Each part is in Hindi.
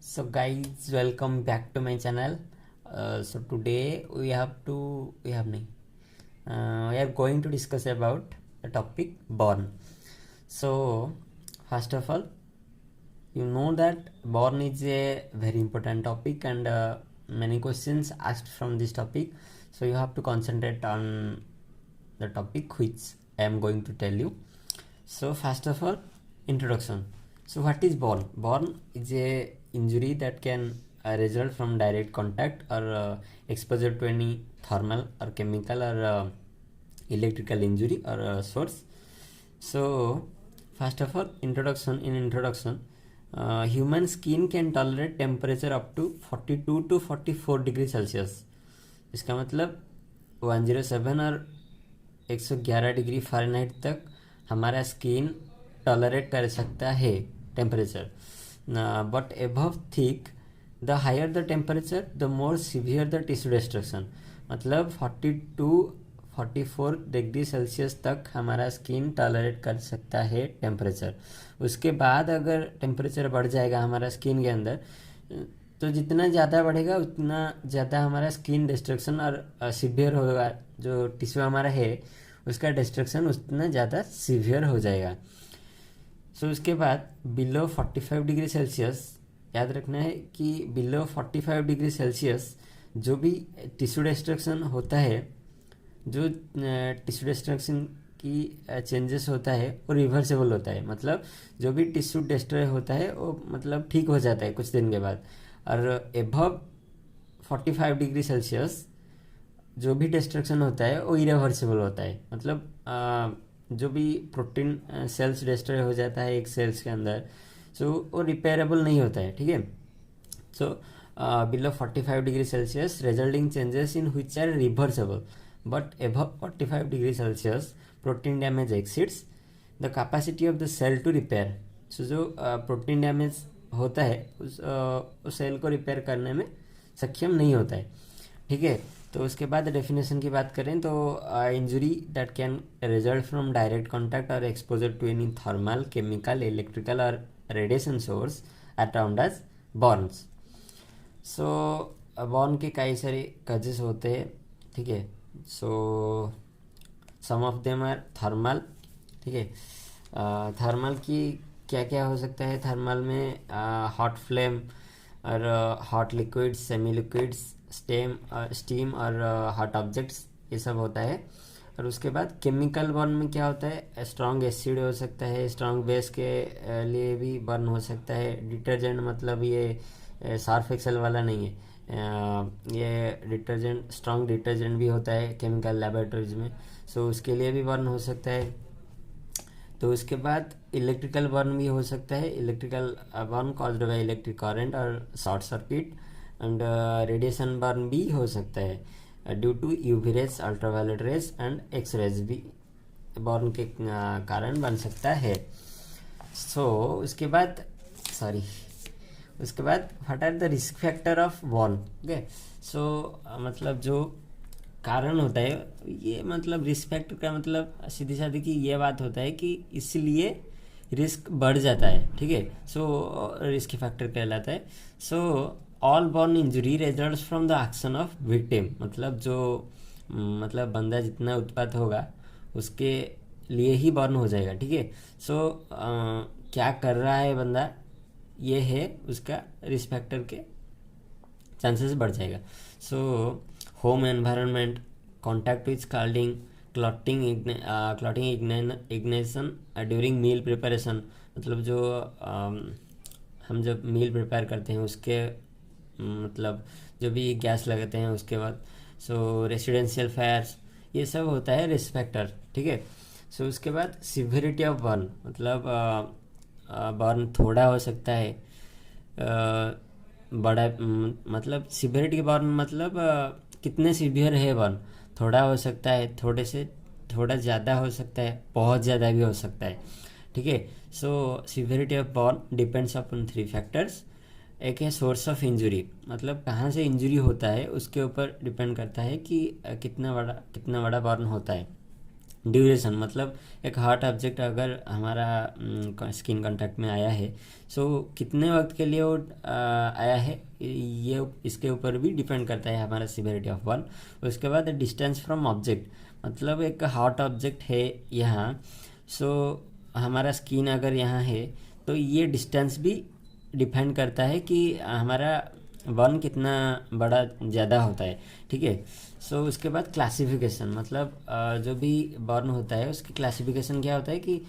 So guys, welcome back to my channel. So today we are going to discuss about the topic born. So first of all, you know that born is a very important topic and many questions asked from this topic. So you have to concentrate on the topic which I am going to tell you. So first of all, introduction. So what is burn? Burn is a injury that can result from direct contact or exposure to any thermal or chemical or electrical injury or source. So first of all, introduction. In introduction, human skin can tolerate temperature up to 42 to 44 degree Celsius. इसका मतलब 107 और 111 डिग्री फ़ारेनहाइट तक हमारा स्किन टॉलरेट कर सकता है temperature. But above thick the higher the temperature the more severe the tissue destruction. मतलब 42-44 डिग्री सेल्सियस तक हमारा स्किन टॉलरेट कर सकता है टेम्परेचर. उसके बाद अगर टेम्परेचर बढ़ जाएगा हमारा स्किन के अंदर, तो जितना ज़्यादा बढ़ेगा उतना ज़्यादा हमारा स्किन डिस्ट्रक्शन और सीवियर होगा. जो टिश्यू हमारा है उसका डिस्ट्रक्शन उतना ज़्यादा सीवियर हो जाएगा. सो उसके बाद बिलो 45 डिग्री सेल्सियस, याद रखना है कि बिलो 45 डिग्री सेल्सियस जो भी टिश्यू डिस्ट्रक्शन होता है, जो टिश्यू डिस्ट्रक्शन की चेंजेस होता है वो रिवर्सेबल होता है. मतलब जो भी टिश्यू डिस्ट्रॉय होता है वो मतलब ठीक हो जाता है कुछ दिन के बाद. और एबव 45 डिग्री सेल्सियस जो भी डिस्ट्रक्शन होता है वो इरिवर्सिबल होता है. मतलब जो भी प्रोटीन सेल्स डिस्ट्रॉय हो जाता है एक सेल्स के अंदर, सो वो रिपेयरेबल नहीं होता है. ठीक है. So below 45 degree Celsius resulting changes in which are reversible, but above 45 degree Celsius protein damage exceeds the capacity of the cell to repair. So जो प्रोटीन डैमेज होता है उस सेल को रिपेयर करने में सक्षम नहीं होता है. ठीक है. तो उसके बाद डेफिनेशन की बात करें तो injury that can result from direct contact or exposure to any thermal chemical electrical or radiation source are termed as burns. So burn के कई सारे कजेस होते हैं. ठीक है. So some of them are thermal. ठीक है. थर्मल की क्या क्या हो सकता है? थर्मल में हॉट फ्लेम और hot liquids, semi liquids, steam और हॉट ऑब्जेक्ट्स, ये सब होता है. और उसके बाद केमिकल बर्न में क्या होता है? स्ट्रॉन्ग एसिड हो सकता है, स्ट्रॉन्ग बेस के लिए भी बर्न हो सकता है. डिटर्जेंट, मतलब ये सर्फ एक्सेल वाला नहीं है, ये डिटर्जेंट, स्ट्रॉन्ग डिटर्जेंट भी होता है केमिकल लैबोरेटरीज में, सो उसके लिए भी बर्न हो सकता है. तो उसके बाद इलेक्ट्रिकल बर्न भी हो सकता है. Electrical burn caused by electric current और short circuit. And radiation burn भी हो सकता है due to UV rays, ultraviolet rays and X rays भी बर्न के कारण बन सकता है. उसके बाद what are the risk factor of burn. Okay. मतलब जो कारण होता है, ये मतलब रिस्क फैक्टर का मतलब सीधी साधी की ये बात होता है कि इसलिए रिस्क बढ़ जाता है. ठीक है. रिस्क फैक्टर कहलाता है. All burn injury results from the action of victim. मतलब मतलब बंदा जितना उत्पात होगा उसके लिए ही बर्न हो जाएगा. ठीक है. क्या कर रहा है बंदा, ये है उसका रिस्क फैक्टर के चांसेस बढ़ जाएगा. Home environment, contact with scalding, clothing ignition during meal preparation. मतलब जो हम जब मील प्रिपेयर करते हैं उसके मतलब जो भी गैस लगाते हैं उसके बाद, रेसिडेंशियल फायर्स, ये सब होता है रिस्क फैक्टर. ठीक है. उसके बाद सिवियरिटी ऑफ बर्न, मतलब बर्न थोड़ा हो सकता है, बड़ा, मतलब सिवियरिटी बर्न मतलब कितने सिवियर है बर्न. थोड़ा हो सकता है, थोड़े से थोड़ा ज़्यादा हो सकता है, बहुत ज़्यादा भी हो सकता है. ठीक है. Severity of burn depends upon 3 factors. एक है सोर्स ऑफ इंजुरी, मतलब कहाँ से इंजुरी होता है उसके ऊपर डिपेंड करता है कि कितना बड़ा बर्न होता है. ड्यूरेशन मतलब एक हॉट ऑब्जेक्ट अगर हमारा स्किन कांटेक्ट में आया है, सो कितने वक्त के लिए वो आया है, ये इसके ऊपर भी डिपेंड करता है हमारा सिवियरिटी ऑफ बर्न। उसके बाद डिस्टेंस फ्रॉम ऑब्जेक्ट, मतलब एक हॉट ऑब्जेक्ट है यहाँ, सो हमारा स्किन अगर यहाँ है तो ये डिस्टेंस भी डिपेंड करता है कि हमारा बर्न कितना बड़ा ज़्यादा होता है, ठीक है। सो उसके बाद क्लासिफिकेशन, मतलब जो भी बर्न होता है उसकी क्लासिफिकेशन क्या होता है कि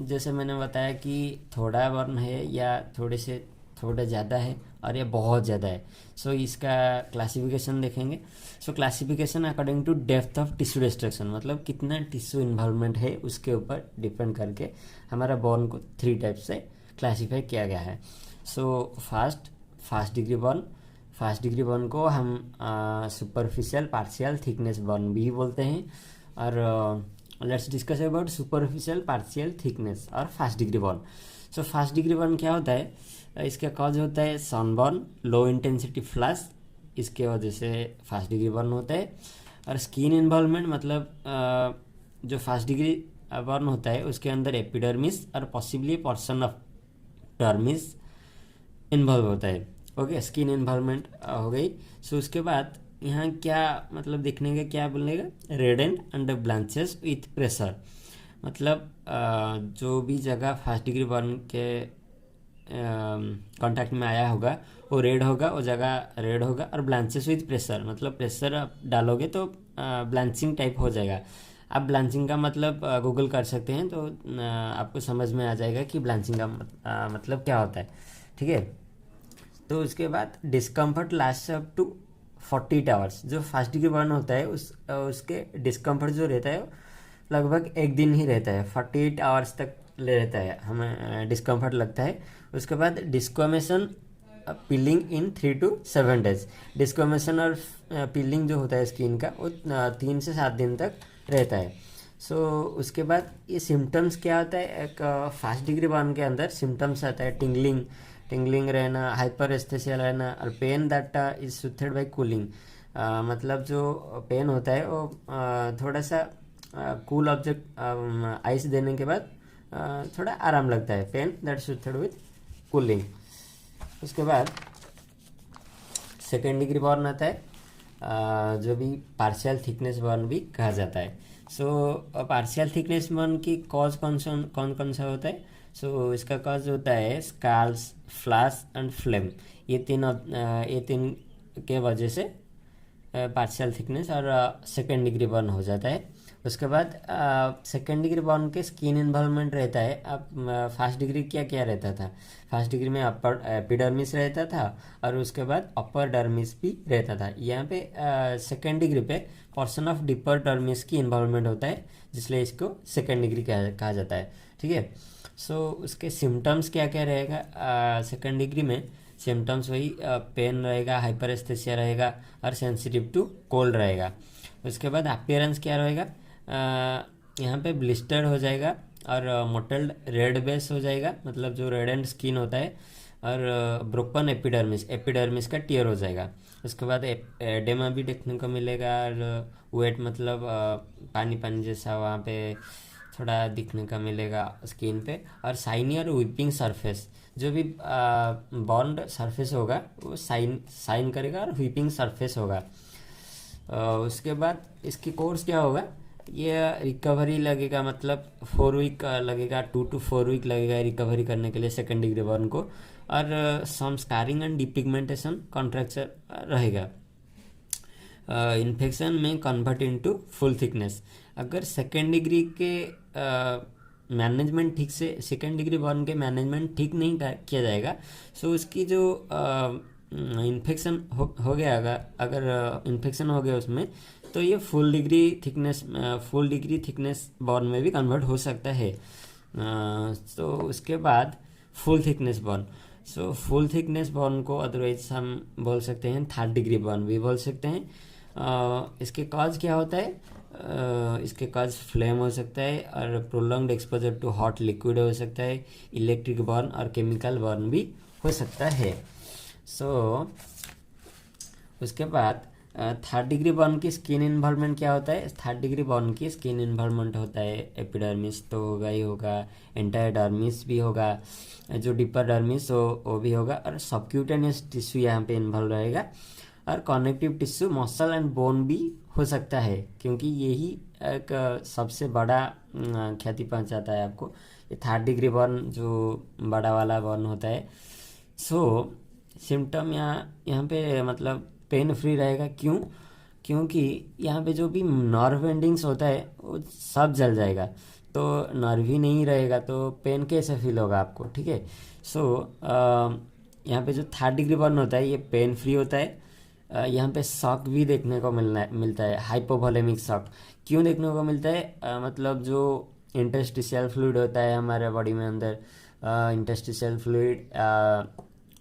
जैसे मैंने बताया कि थोड़ा बर्न है या थोड़ा ज़्यादा है और ये बहुत ज़्यादा है, सो इसका क्लासिफिकेशन देखेंगे। So classification according to depth of tissue destruction, मतलब कितना टिश्यू इन्वॉल्वमेंट है उसके ऊपर डिपेंड करके हमारा बर्न को 3 टाइप से क्लासीफाई किया गया है। सो फास्ट डिग्री बर्न को हम सुपरफिशियल पार्शियल थिकनेस बर्न भी बोलते हैं। और let's discuss about superficial partial thickness और first degree burn. So first degree burn क्या होता है, इसका कॉज होता है सनबर्न, लो इंटेंसिटी फ्लैश, इसके वजह से फास्ट डिग्री बर्न होता है। और स्किन इन्वॉल्वमेंट, मतलब जो फास्ट डिग्री बर्न होता है उसके अंदर एपिडर्मिस और possibly portion of dermis involve होता है। ओके, स्किन इन्वॉल्वमेंट हो गई। सो उसके बाद यहाँ क्या मतलब देखने का क्या बोलेगा, रेडेंट एंड ब्लांचेस विथ प्रेशर, मतलब जो भी जगह फास्ट डिग्री बर्न के कांटेक्ट में आया होगा वो रेड होगा, वो जगह रेड होगा। और ब्लांचेस विथ प्रेशर, मतलब प्रेशर आप डालोगे तो ब्लांचिंग टाइप हो जाएगा। आप ब्लांचिंग का मतलब गूगल कर सकते हैं, तो आपको समझ में आ जाएगा कि ब्लांचिंग का मतलब क्या होता है, ठीक है। तो उसके बाद discomfort last up to 48 hours, जो फास्ट डिग्री बर्न होता है उसके डिस्कम्फर्ट जो रहता है लगभग 1 दिन ही रहता है, 48 आवर्स तक ले रहता है, हमें डिस्कम्फर्ट लगता है। उसके बाद डिस्क्वामेशन पीलिंग इन 3 to 7 डेज, डिस्क्वामेशन और पीलिंग जो होता है स्किन का वो 3 से 7 दिन तक रहता है। सो उसके बाद ये सिम्टम्स क्या होता है, एक फास्ट डिग्री बर्न के अंदर सिम्टम्स आता है टिंगलिंग रहना, हाइपर एस्थेसिया रहना और pain that is soothed by cooling, मतलब जो पेन होता है वो थोड़ा सा कूल ऑब्जेक्ट आइस देने के बाद थोड़ा आराम लगता है, पेन दैट सुथेड विथ कूलिंग। उसके बाद सेकेंड डिग्री बर्न आता है, जो भी पार्शियल थिकनेस बर्न भी कहा जाता है। सो पार्शियल थिकनेस बर्न की कॉज कौन कौन सा होता है, सो इसका कॉज होता है स्काल्स, फ्लैश एंड फ्लेम, ये तीन के वजह से पार्शियल थिकनेस और सेकेंड डिग्री बर्न हो जाता है। उसके बाद सेकेंड डिग्री बर्न के स्किन इन्वॉल्वमेंट रहता है। अब फास्ट डिग्री क्या क्या रहता था, फास्ट डिग्री में अपर एपिडर्मिस रहता था और उसके बाद अपर डर्मिस भी रहता था। यहाँ पे सेकेंड डिग्री पे पोर्शन ऑफ डिपर डर्मिस की इन्वॉल्वमेंट होता है, जिसलिए इसको सेकेंड डिग्री कहा जाता है, ठीक है। सो उसके सिम्टम्स क्या क्या रहेगा, सेकेंड डिग्री में सिम्टम्स वही पेन रहेगा, हाइपर एस्थेसिया रहेगा और सेंसिटिव टू कोल्ड रहेगा। उसके बाद अपीयरेंस क्या रहेगा, यहाँ पे ब्लिस्टर हो जाएगा और मोटल्ड रेड बेस हो जाएगा, मतलब जो रेड एंड स्किन होता है, और ब्रोकन एपिडर्मिस का टीयर हो जाएगा। उसके बाद एडेमा भी देखने को मिलेगा और वेट मतलब पानी जैसा वहाँ पे थोड़ा दिखने का मिलेगा स्किन पे, और साइनी और विपिंग सरफेस, जो भी बॉन्ड सरफेस होगा वो साइन करेगा और विपिंग सरफेस होगा। उसके बाद इसकी कोर्स क्या होगा, ये रिकवरी लगेगा, मतलब 4 वीक लगेगा, 2 to 4 वीक लगेगा रिकवरी करने के लिए सेकेंड डिग्री बर्न को। और सम स्कारिंग एंड डिपिगमेंटेशन कॉन्ट्रैक्चर रहेगा। इन्फेक्शन में कन्वर्ट इनटू फुल थिकनेस, अगर सेकेंड डिग्री के मैनेजमेंट ठीक से, सेकेंड डिग्री बर्न के मैनेजमेंट ठीक नहीं किया जाएगा, सो उसकी जो इन्फेक्शन हो गया, अगर इन्फेक्शन हो गया उसमें, तो ये फुल डिग्री थिकनेस बर्न में भी कन्वर्ट हो सकता है। तो उसके बाद full thickness burn, so full thickness burn को अदरवाइज हम बोल सकते हैं थर्ड डिग्री बर्न भी बोल सकते हैं। इसके कॉज क्या होता है, इसके कॉज फ्लेम हो सकता है और prolonged exposure to hot liquid हो सकता है, इलेक्ट्रिक बर्न और केमिकल बर्न भी हो सकता है। सो उसके बाद थर्ड डिग्री बर्न की स्किन इन्वॉल्वमेंट क्या होता है? थर्ड डिग्री बर्न की स्किन इन्वॉल्वमेंट होता है एपिडर्मिस तो होगा ही होगा, एंटाडर्मिस भी होगा, जो डीपर डर्मिस वो भी होगा, और सबक्यूटेनियस टिश्यू यहाँ पे इन्वॉल्व रहेगा, और connective tissue muscle and bone भी हो सकता है, क्योंकि यही एक सबसे बड़ा क्षति पहुंचाता है आपको, ये थर्ड डिग्री बर्न जो बड़ा वाला बर्न होता है। सो सिम्टम यहाँ पे मतलब पेन फ्री रहेगा। क्यों? क्योंकि यहाँ पे जो भी नर्व एंडिंग्स होता है वो सब जल जाएगा, तो नर्व ही नहीं रहेगा तो पेन कैसे फील होगा आपको? ठीक है। सो यहाँ पे जो थर्ड डिग्री बर्न होता है ये पेन फ्री होता है। यहाँ पे शॉक भी देखने को मिलता है, हाइपोवोलेमिक शॉक। क्यों देखने को मिलता है? मतलब जो इंटरस्टिशियल फ्लूइड होता है हमारे बॉडी में अंदर, इंटरस्टिशियल फ्लूइड,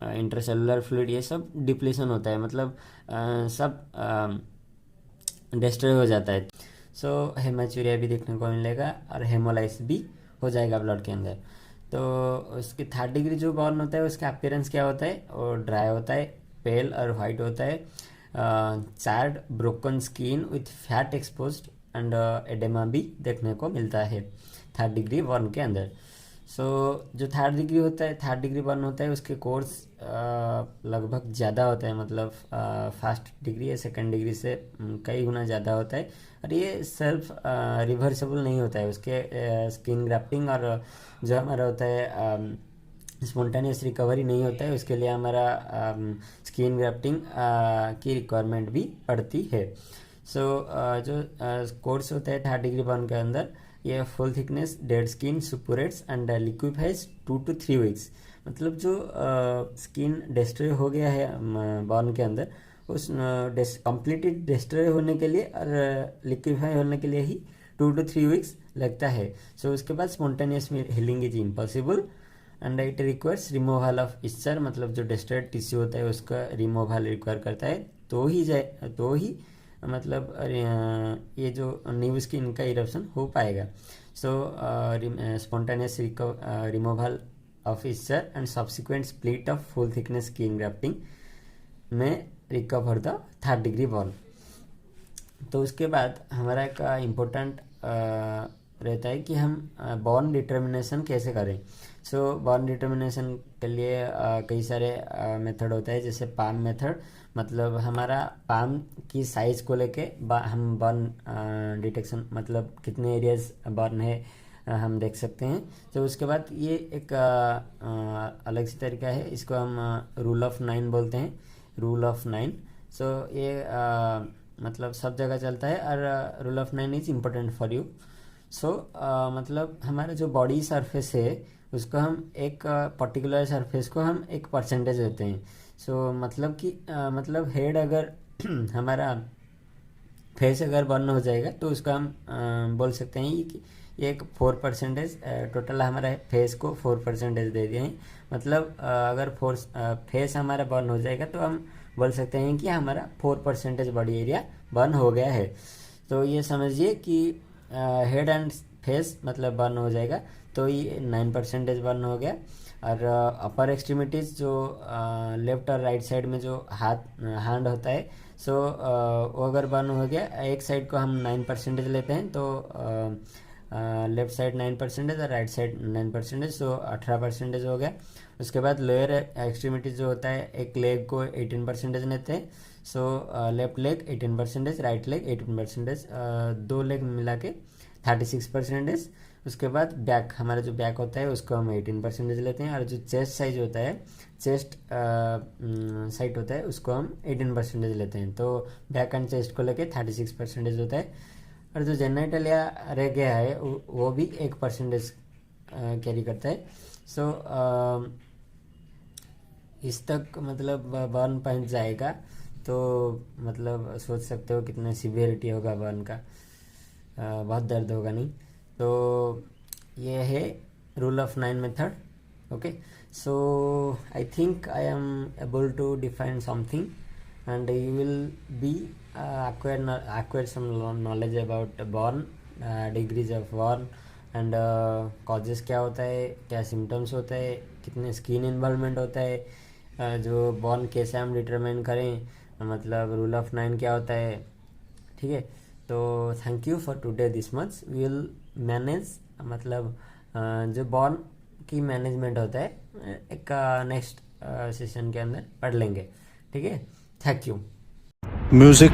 इंटरसेलुलर फ्लूइड, ये सब डिप्लीशन होता है, मतलब सब डिस्ट्रॉय हो जाता है। सो हेमाचूरिया भी देखने को मिलेगा और हेमोलाइसिस भी हो जाएगा ब्लड के अंदर। तो उसकी थर्ड डिग्री जो बर्न होता है उसका अपीयरेंस क्या होता है? और ड्राई होता है, पेल और वाइट होता है, charred broken skin with fat exposed and oedema भी देखने को मिलता है थर्ड डिग्री बर्न के अंदर। सो जो थर्ड डिग्री होता है, थर्ड डिग्री बर्न होता है, उसके कोर्स लगभग ज़्यादा होता है, मतलब फर्स्ट डिग्री या सेकंड डिग्री से कई गुना ज़्यादा होता है, और ये सेल्फ रिवर्सेबल नहीं होता है। उसके स्किन ग्राफ्टिंग और जो हमारा होता है स्पॉन्टेनियस रिकवरी नहीं होता है, उसके लिए हमारा स्किन ग्राफ्टिंग की रिक्वायरमेंट भी पड़ती है। सो जो कोर्स होता है थर्ड डिग्री बर्न के अंदर, ये full thickness dead skin suppurates and liquefies 2 to 3 weeks। मतलब जो स्किन डिस्ट्रॉय हो गया है बर्न के अंदर, उस कम्प्लीटली डिस्ट्रॉय होने के लिए और लिक्विफाई होने के लिए ही 2 to 3 weeks लगता है। सो उसके बाद spontaneous healing is impossible and it requires removal of eschar, मतलब जो डिस्ट्रॉयड टिश्यू होता है उसका रिमूवल रिक्वायर करता है, तो ही मतलब ये जो न्यू स्किन का इरप्शन हो पाएगा। So spontaneous removal of eschar and subsequent split of full thickness skin grafting में recover the third degree burn. तो उसके बाद हमारा एक इम्पोर्टेंट रहता है कि हम बर्न डिटर्मिनेशन कैसे करें। सो बर्न डिटर्मिनेशन के लिए कई सारे मेथड होता है, जैसे पाम मेथड, मतलब हमारा पाम की साइज को लेके हम बर्न डिटेक्शन, मतलब कितने एरियाज बर्न है हम देख सकते हैं। तो उसके बाद ये एक अलग सी तरीका है, इसको हम रूल ऑफ 9 बोलते हैं, रूल ऑफ 9। सो ये मतलब सब जगह चलता है, और rule of 9 is important for you. So मतलब हमारा जो बॉडी सरफेस है उसको हम एक पर्टिकुलर सरफेस को हम एक परसेंटेज देते हैं। सो मतलब कि मतलब हेड अगर हमारा फेस अगर बर्न हो जाएगा तो उसको हम बोल सकते हैं कि ये एक 4%, टोटल हमारा फेस को 4% दे दिए हैं। मतलब अगर फेस हमारा बर्न हो जाएगा तो हम बोल सकते हैं कि हमारा 4% बॉडी एरिया बर्न हो गया है। तो ये समझिए कि हेड एंड फेस मतलब बर्न हो जाएगा तो ये 9% बर्न हो गया। और अपर एक्सट्रीमिटीज़ जो लेफ्ट और राइट साइड में जो हैंड होता है, सो वो अगर बर्न हो गया, एक साइड को हम 9% लेते हैं, तो लेफ्ट साइड 9% और राइट साइड 9%, सो 18% हो गया। उसके बाद लोअर एक्सट्रीमिटीज जो होता है, एक लेग को 18% लेते हैं, so left leg 18%, right leg 18%, दो लेग मिला के 36%। उसके बाद बैक, हमारा जो बैक होता है उसको हम 18% लेते हैं, और जो चेस्ट साइज होता है, चेस्ट साइड होता है, उसको हम 18% लेते हैं। तो बैक एंड चेस्ट को लेके 36% होता है, और जो जेनिटलिया रह गया है वो भी 1% कैरी करता है। सो इस तक मतलब बर्न पहुंच जाएगा, तो मतलब सोच सकते हो कितना सीवियरिटी होगा बर्न का, बहुत दर्द होगा नहीं। तो ये है rule of 9 method. Okay, so I think I am able to define something and you will be acquire some knowledge about burn, degrees of burn and causes क्या होता है, क्या symptoms होता है, कितने स्किन इन्वॉल्वमेंट होता है, जो बर्न कैसे हम डिटरमाइन करें, मतलब रूल ऑफ 9 क्या होता है, ठीक है। तो thank you for today this much, we will manage, मतलब जो बॉर्न की मैनेजमेंट होता है एक नेक्स्ट सेशन के अंदर पढ़ लेंगे, ठीक है। Thank you. म्यूजिक